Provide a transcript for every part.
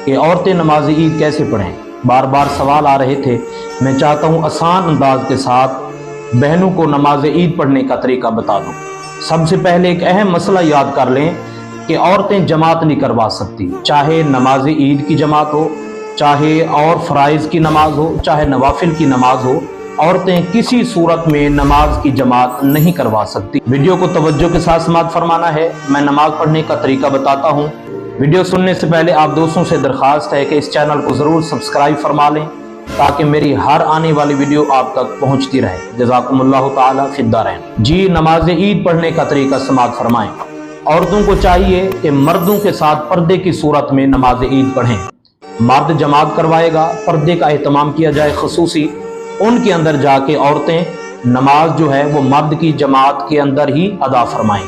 کہ عورتیں نماز عید کیسے پڑھیں۔ بار بار سوال آ رہے تھے، میں چاہتا ہوں آسان انداز کے ساتھ بہنوں کو نماز عید پڑھنے کا طریقہ بتا دوں۔ سب سے پہلے ایک اہم مسئلہ یاد کر لیں کہ عورتیں جماعت نہیں کروا سکتی، چاہے نماز عید کی جماعت ہو، چاہے اور فرائض کی نماز ہو، چاہے نوافل کی نماز ہو، عورتیں کسی صورت میں نماز کی جماعت نہیں کروا سکتی۔ ویڈیو کو توجہ کے ساتھ سماعت فرمانا ہے، میں نماز پڑھنے کا طریقہ بتاتا ہوں۔ ویڈیو سننے سے پہلے آپ دوستوں سے درخواست ہے کہ اس چینل کو ضرور سبسکرائب فرما لیں تاکہ میری ہر آنے والی ویڈیو آپ تک پہنچتی رہے۔ جزاکم اللہ تعالی فی الدارین۔ جی، نماز عید پڑھنے کا طریقہ سماعت فرمائیں۔ عورتوں کو چاہیے کہ مردوں کے ساتھ پردے کی صورت میں نماز عید پڑھیں۔ مرد جماعت کروائے گا، پردے کا اہتمام کیا جائے، خصوصی ان کے اندر جا کے عورتیں نماز جو ہے وہ مرد کی جماعت کے اندر ہی ادا فرمائیں۔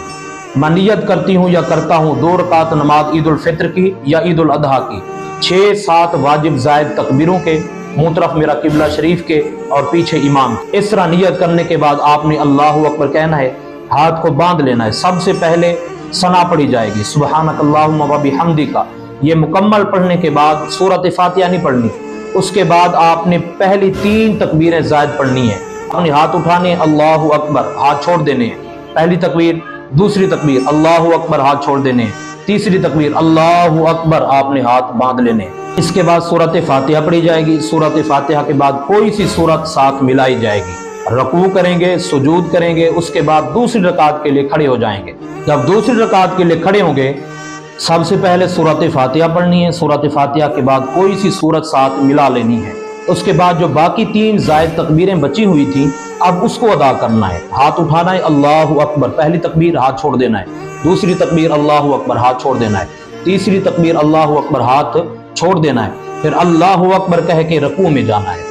میں نیت کرتی ہوں یا کرتا ہوں 2 رکعت نماز عید الفطر کی یا عید الاضحیٰ کی، 6-7 واجب زائد تکبیروں کے، منہ طرف میرا قبلہ شریف کے اور پیچھے امام۔ اس طرح نیت کرنے کے بعد آپ نے اللہ اکبر کہنا ہے، ہاتھ کو باندھ لینا ہے۔ سب سے پہلے ثنا پڑھی جائے گی، سبحانک اللہم و بحمدک۔ یہ مکمل پڑھنے کے بعد سورۃ فاتحہ نہیں پڑھنی، اس کے بعد آپ نے پہلی 3 تکبیریں زائد پڑھنی ہیں۔ اپنے ہاتھ اٹھانے، اللہ اکبر، ہاتھ چھوڑ دینے ہیں۔ پہلی تکبیر، دوسری تکبیر اللہ اکبر، ہاتھ چھوڑ دینے ہیں، تیسری تکبیر اللہ اکبر، آپ نے ہاتھ باندھ لینے ہیں۔ اس کے بعد سورۃ فاتحہ پڑھی جائے گی۔ سورۃ فاتحہ کے بعد کوئی سی سورت ساتھ ملائی جائے گی، رکوع کریں گے، سجود کریں گے، اس کے بعد دوسری رکعت کے لیے کھڑے ہو جائیں گے۔ جب دوسری رکعت کے لیے کھڑے ہوں گے، سب سے پہلے سورۃ فاتحہ پڑھنی ہے، سورۃ فاتحہ کے بعد کوئی سی سورت ساتھ ملا لینی ہے۔ اس کے بعد جو باقی 3 زائد تکبیریں بچی ہوئی تھیں، اب اس کو ادا کرنا ہے۔ ہاتھ اٹھانا ہے، اللہ اکبر، پہلی تکبیر، ہاتھ چھوڑ دینا ہے، دوسری تکبیر اللہ اکبر، ہاتھ چھوڑ دینا ہے، تیسری تکبیر اللہ اکبر، ہاتھ چھوڑ دینا ہے، پھر اللہ اکبر کہہ کے رکوع میں جانا ہے۔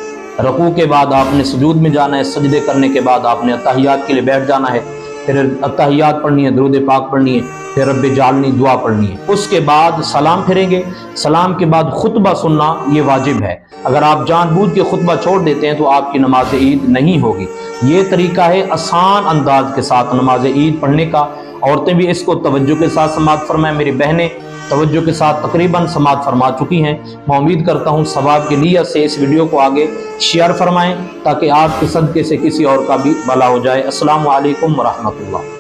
رکوع کے بعد آپ نے سجود میں جانا ہے، سجدے کرنے کے بعد آپ نے اتحیات کے لیے بیٹھ جانا ہے، پھر اتحیات پڑھنی ہے، درود پاک پڑھنی ہے، پھر رب جعلنی دعا پڑھنی ہے۔ اس کے بعد سلام پھریں گے۔ سلام کے بعد خطبہ سننا یہ واجب ہے، اگر آپ جان بوجھ کے خطبہ چھوڑ دیتے ہیں تو آپ کی نماز عید نہیں ہوگی۔ یہ طریقہ ہے آسان انداز کے ساتھ نماز عید پڑھنے کا۔ عورتیں بھی اس کو توجہ کے ساتھ سماعت فرمائیں۔ میری بہنیں توجہ کے ساتھ تقریباً سماعت فرما چکی ہیں۔ میں امید کرتا ہوں ثواب کی نیت سے اس ویڈیو کو آگے شیئر فرمائیں تاکہ آپ کے صدقے سے کسی اور کا بھی بھلا ہو جائے۔ السلام علیکم ورحمۃ اللہ۔